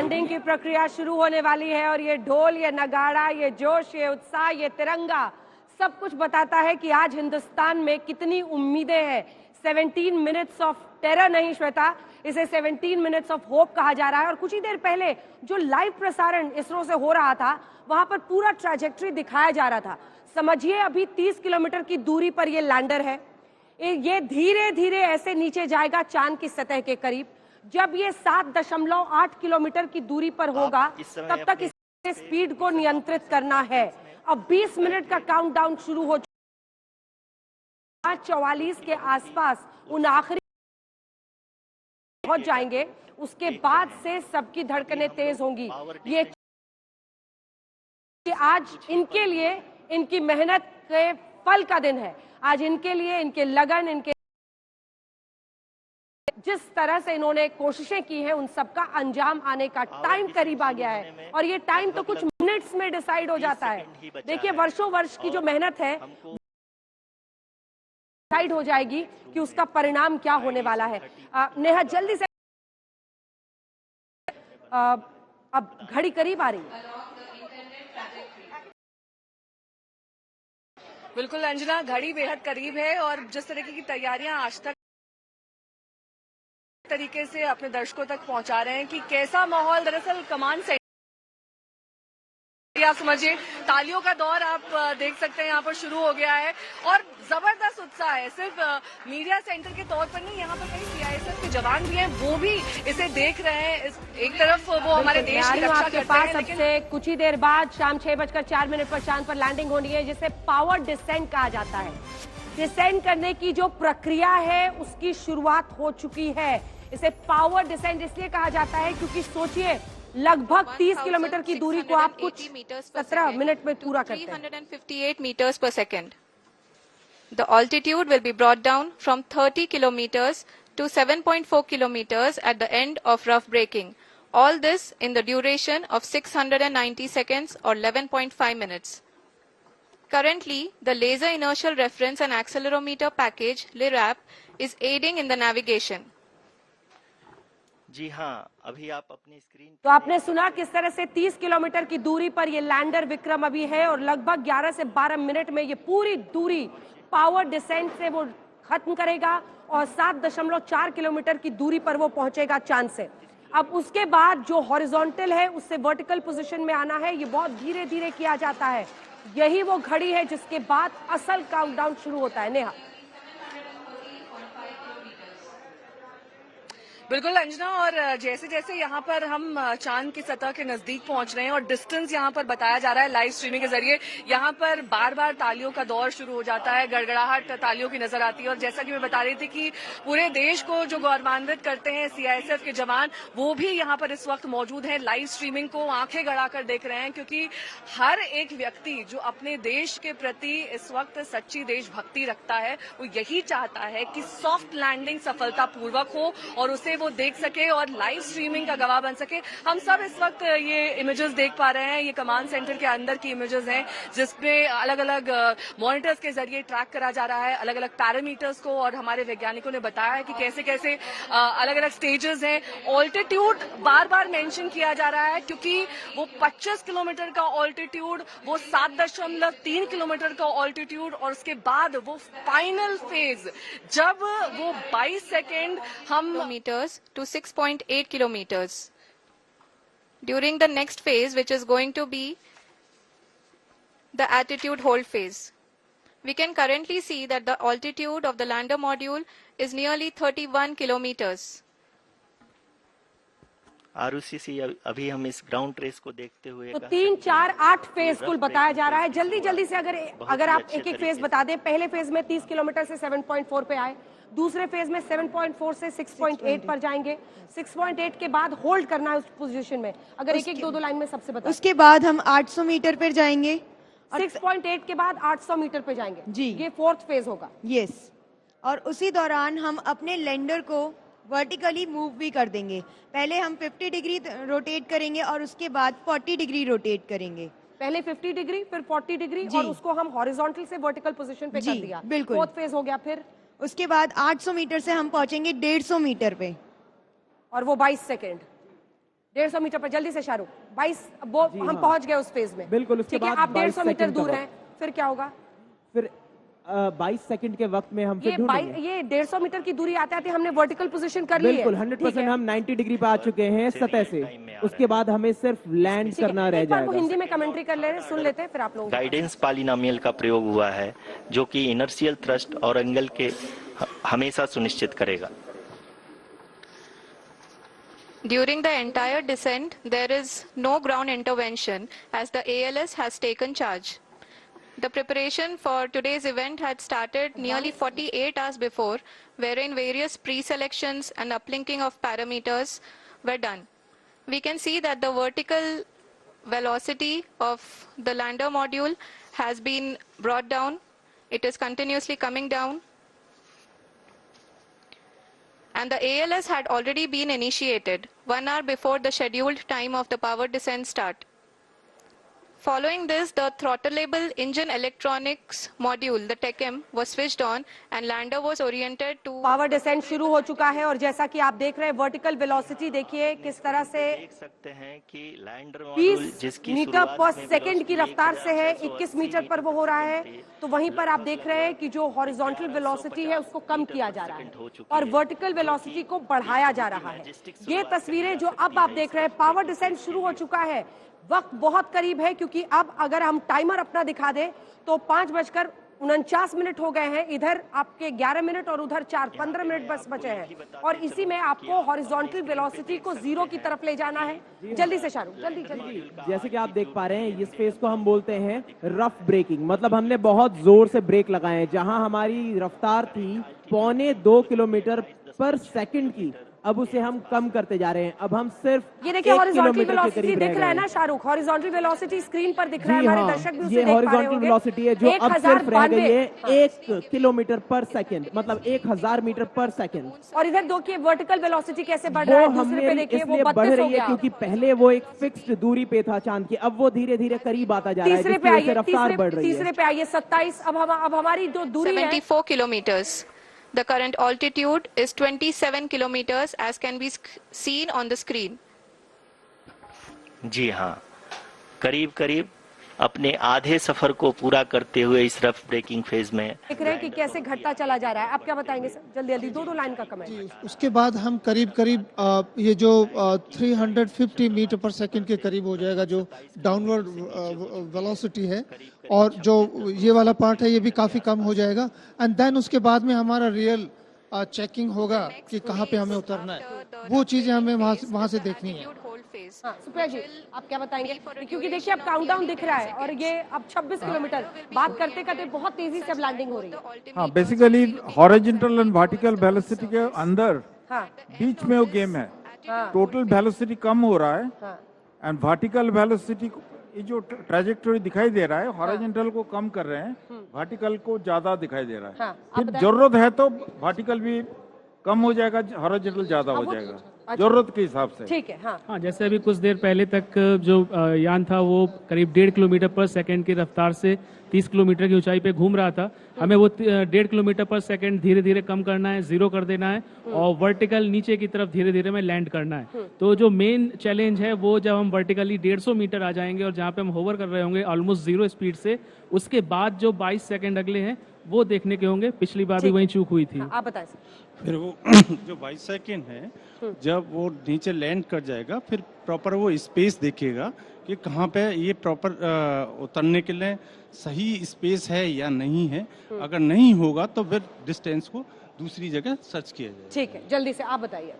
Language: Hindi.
लैंडिंग की प्रक्रिया शुरू होने वाली है और ये ढोल, ये नगाड़ा, ये जोश, ये उत्साह, ये तिरंगा सब कुछ बताता है कि आज हिंदुस्तान में कितनी उम्मीदें हैं। 17 मिनट्स ऑफ टेरर नहीं श्वेता, इसे 17 मिनट्स ऑफ होप कहा जा रहा है। और कुछ ही देर पहले जो लाइव प्रसारण इसरो से हो रहा था वहां पर पूरा ट्रैजेक्टरी दिखाया जा रहा था। समझिए अभी 30 किलोमीटर की दूरी पर ये लैंडर है, ये धीरे धीरे ऐसे नीचे जाएगा चांद की सतह के करीब। जब ये 7.8 किलोमीटर की दूरी पर होगा तब तक इसे स्पीड को नियंत्रित करना है। अब 20 मिनट का काउंटडाउन शुरू हो चुका है। 44 के आसपास उन आखिरी पहुंच जाएंगे, उसके बाद से सबकी धड़कनें तेज होंगी। ये आज इनके लिए इनकी मेहनत के फल का दिन है। आज इनके लिए इनके लगन, इनके जिस तरह से इन्होंने कोशिशें की हैं उन सबका अंजाम आने का टाइम करीब आ गया है। और ये टाइम तो कुछ मिनट्स में डिसाइड हो जाता है। देखिए वर्षों वर्ष की जो मेहनत है डिसाइड हो जाएगी कि उसका परिणाम क्या होने वाला है। नेहा जल्दी से अब घड़ी करीब आ रही है। बिल्कुल अंजना, घड़ी बेहद करीब है और जिस तरीके की तैयारियां आज तक तरीके से अपने दर्शकों तक पहुंचा रहे हैं कि कैसा माहौल दरअसल कमांड सेंटर, आप समझिए तालियों का दौर आप देख सकते हैं यहाँ पर शुरू हो गया है और जबरदस्त उत्साह है। सिर्फ मीडिया सेंटर के तौर पर नहीं, यहाँ पर कई सीआईएसएफ के जवान भी हैं, वो भी इसे देख रहे हैं। एक तरफ वो हमारे देश की रक्षा करते हैं, लेकिन कुछ ही देर बाद शाम 6:04 पर चांद पर लैंडिंग होनी है, जिसे पावर डिसेंट कहा जाता है। डिसेंट करने की जो प्रक्रिया है उसकी शुरुआत हो चुकी है। इसे पावर डिसेंट इसलिए कहा जाता है क्योंकि सोचिए लगभग 30 किलोमीटर की दूरी को आप कुछ 17 मिनट में पूरा करते हैं। 358 meters per second. The altitude will be brought down from 30 kilometers to 7.4 kilometers at the end of rough braking. All this in the duration of 690 seconds or 11.5 minutes. Currently, the Laser Inertial Reference and Accelerometer package (LIRAP) is aiding in the navigation. जी हाँ, अभी आप अपनी स्क्रीन तो आपने सुना किस तरह से 30 किलोमीटर की दूरी पर ये लैंडर विक्रम अभी है और लगभग 11 से 12 मिनट में ये पूरी दूरी पावर डिसेंट से वो खत्म करेगा और 7.4 किलोमीटर की दूरी पर वो पहुंचेगा चांद से। अब उसके बाद जो हॉरिजॉन्टल है उससे वर्टिकल पोजीशन में आना है, ये बहुत धीरे धीरे किया जाता है। यही वो घड़ी है जिसके बाद असल काउंटडाउन शुरू होता है। नेहा बिल्कुल अंजना, और जैसे जैसे यहाँ पर हम चांद की सतह के नजदीक पहुंच रहे हैं और डिस्टेंस यहाँ पर बताया जा रहा है लाइव स्ट्रीमिंग के जरिए, यहाँ पर बार बार तालियों का दौर शुरू हो जाता है, गड़गड़ाहट तालियों की नजर आती है। और जैसा कि मैं बता रही थी कि पूरे देश को जो गौरवान्वित करते हैं सीआईएसएफ के जवान, वो भी यहाँ पर इस वक्त मौजूद हैं, लाइव स्ट्रीमिंग को आंखें गड़ाकर देख रहे हैं, क्योंकि हर एक व्यक्ति जो अपने देश के प्रति इस वक्त सच्ची देशभक्ति रखता है वो यही चाहता है कि सॉफ्ट लैंडिंग सफलतापूर्वक हो और उसे वो देख सके और लाइव स्ट्रीमिंग का गवाह बन सके। हम सब इस वक्त ये इमेजेस देख पा रहे हैं, ये कमांड सेंटर के अंदर की इमेजेस हैं जिसमें अलग अलग मॉनिटर्स के जरिए ट्रैक करा जा रहा है अलग अलग पैरामीटर्स को, और हमारे वैज्ञानिकों ने बताया है कि कैसे कैसे अलग अलग स्टेजेस हैं। ऑल्टीट्यूड बार बार मेंशन किया जा रहा है क्योंकि वो 25 किलोमीटर का ऑल्टीट्यूड, वो 7.3 किलोमीटर का ऑल्टीट्यूड और उसके बाद वो फाइनल फेज जब वो 22 सेकेंड हम kilometers to 6.8 kilometers. During the next phase, which is going to be the attitude hold phase, we can currently see that the altitude of the lander module is nearly 31 kilometers. Arushi, अभी हम इस ग्राउंड ट्रेस को देखते हुए तो 3, 4, 8 फेज कुल बताया जा रहा है। जल्दी जल्दी से अगर आप एक एक फेज बता दें। पहले फेज में 30 किलोमीटर से 7.4 पे आए, दूसरे फेज में 7.4 से 6.8 पर जाएंगे। 6.8 के बाद होल्ड करना है उस पोजीशन में। अगर एक एक दो लाइन में सबसे बताएं। उसके बाद हम 800 मीटर पर जाएंगे, 6.8 के बाद 800 मीटर पे जाएंगे जी, ये 4th फेज होगा। यस, और उसी दौरान हम अपने लैंडर को वर्टिकली मूव भी कर देंगे। पहले हम 50 डिग्री रोटेट करेंगे और उसके बाद 40 डिग्री रोटेट करेंगे। पहले 50 डिग्री फिर 40 डिग्री और उसको हम हॉरिजॉन्टल से वर्टिकल पोजीशन पे कर दिया। बिल्कुल, 4th फेज हो गया। फिर उसके बाद 800 मीटर से हम पहुंचेंगे 150 मीटर पे और वो 22 सेकेंड 150 मीटर पर जल्दी से शाहरुख 22 वो हम पहुंच गए उस फेज में। बिल्कुल, उसके ठीक है, बाद आप 150 मीटर 22 दूर सेकंड हैं, फिर क्या होगा? फिर 22 सेकंड के वक्त में हम फिर ये ढूंढेंगे। ये 150 मीटर की दूरी आते आते हमने वर्टिकल पोजीशन कर ली है। बिल्कुल 100% हम 90 डिग्री पे आ चुके हैं सतह से। उसके बाद हमें सिर्फ लैंड ठीक है, करना रह एक बार वो जाएगा। हिंदी में कमेंट्री कर ले रहे हैं, सुन लेते हैं फिर आप लोग। गाइडेंस पॉलिनोमियल का प्रयोग हुआ है जो कि इनर्शियल थ्रस्ट और एंगल के हमेशा सुनिश्चित करेगा। During the entire descent, there is no ground intervention as the ALS has taken charge. The preparation for today's event had started nearly 48 hours before, wherein various pre-selections and uplinking of parameters were done. We can see that the vertical velocity of the lander module has been brought down. It is continuously coming down. And the ALS had already been initiated 1 hour before the scheduled time of the power descent start. Following this, the throttleable engine electronics module, the TECM, was switched on and lander was oriented to... power descent शुरू हो चुका है और जैसा कि आप देख रहे हैं वर्टिकल वेलोसिटी देखिए किस तरह से देख सकते हैं कि लैंडर मॉड्यूल 20 जिसकी मीटर पर शुरुआत में सेकंड की velocity रफ्तार से है 1180 21 मीटर पर वो हो रहा है। तो वहीं पर आप देख रहे हैं कि जो हॉरिजॉन्टल वेलोसिटी है उसको कम किया जा रहा है और वर्टिकल वेलोसिटी को बढ़ाया जा रहा है। ये तस्वीरें जो अब आप देख रहे हैं, पावर डिसेंट शुरू हो चुका है, वक्त बहुत करीब है क्योंकि अब अगर हम टाइमर अपना दिखा दें तो 5:49 हो गए हैं। इधर आपके 11 मिनट और उधर 15 मिनट बस बचे हैं और इसी में आपको हॉरिजॉन्टल वेलोसिटी को 0 की तरफ ले जाना है। जल्दी से शाहरुख, जल्दी जल्दी। जैसे कि आप देख पा रहे हैं, इस फेज को हम बोलते हैं रफ ब्रेकिंग। मतलब हमने बहुत जोर से ब्रेक लगाए हैं। जहां हमारी रफ्तार थी 1.25 किलोमीटर पर सेकंड की, अब उसे हम कम करते जा रहे हैं। अब हम सिर्फ ये देखिए हॉरिजॉन्टल 1 किलोमीटर के वेलोसिटी करीब दिख रह रहा है गए ना हैं। शाहरुख, हॉरिजॉन्टल वेलोसिटी स्क्रीन पर दिख रहा है, जी हमारे हाँ, दर्शक भी उसे ये देख पा रहे हॉरिजॉन्टल होंगे। वेलोसिटी है जो अब सिर्फ रह गई है 1092 1 किलोमीटर पर सेकंड, मतलब 1000 मीटर पर सेकंड। और इधर देखिए वर्टिकल वेलोसिटी कैसे बढ़ वो रहा है, दूसरे हमने पे देखिए वो इसलिए बढ़ 32 हो रही है गया। क्योंकि पहले वो एक फिक्स्ड दूरी पे था चांद की, अब वो धीरे धीरे करीब आता जा रहा है, तीसरे जिसकी पे वजह से आइए, रफ्तार बढ़ रही तीसरे है। पे आइए 27। अब हमारी जो दूरी है 74 kilometers. The current altitude is 27 kilometers as can be seen on the screen. जी हाँ, करीब करीब अपने आधे सफर को पूरा करते हुए इस रफ ब्रेकिंग फेज में देख रहे हैं कि कैसे घटता चला जा रहा है। आप क्या बताएंगे सर? जल्दी जल्दी दो लाइन का कमेंट। उसके बाद हम करीब करीब ये जो 350 मीटर पर सेकंड के करीब हो जाएगा जो डाउनवर्ड वेलोसिटी है, और जो ये वाला पार्ट है ये भी काफी कम हो जाएगा। एंड देन उसके बाद में हमारा रियल चेकिंग होगा कि कहाँ पे हमें उतरना है। वो चीजें हमें वहाँ से देखनी है। हाँ, सुप्रिया जी आप क्या बताएंगे? क्योंकि देखिए अब काउंटडाउन दिख रहा है और ये अब 26 किलोमीटर बात करते करते बहुत तेजी से अब लैंडिंग हो रही है। हाँ, basically horizontal and vertical velocity के अंदर हाँ बीच में वो गेम है। हाँ टोटल वेलोसिटी कम हो रहा है हाँ एंड वर्टिकल वेलोसिटी ये जो ट्रेजेक्टरी दिखाई दे रहा है, हॉरिजॉन्टल को कम कर रहे हैं, वर्टिकल को ज्यादा दिखाई दे रहा है। हाँ, आप फिर बताएं। जरूरत है तो वर्टिकल भी कम हो जाएगा, हॉरिजॉन्टल ज्यादा हो जाएगा जरूरत के हिसाब से। ठीक है। हाँ हाँ, जैसे अभी कुछ देर पहले तक जो यान था वो करीब 1.5 किलोमीटर पर सेकंड की रफ्तार से 30 किलोमीटर की ऊंचाई पे घूम रहा था। हमें वो 1.5 किलोमीटर पर सेकंड धीरे धीरे कम करना है, 0 कर देना है और वर्टिकल नीचे की तरफ धीरे धीरे में लैंड करना है। तो जो मेन चैलेंज है वो जब हम वर्टिकली 150 मीटर आ जाएंगे और जहाँ पे हम होवर कर रहे होंगे ऑलमोस्ट 0 स्पीड से, उसके बाद जो 22 सेकंड अगले हैं वो देखने के होंगे। पिछली बार भी वही चूक हुई थी। आप बताएं सर। फिर वो जो 22 सेकेंड है, जब वो नीचे लैंड कर जाएगा फिर प्रॉपर वो स्पेस देखेगा कि कहाँ पे ये प्रॉपर उतरने के लिए सही स्पेस है या नहीं है। अगर नहीं होगा तो फिर डिस्टेंस को दूसरी जगह सर्च किया जाएगा। ठीक है, जल्दी से आप बताइए।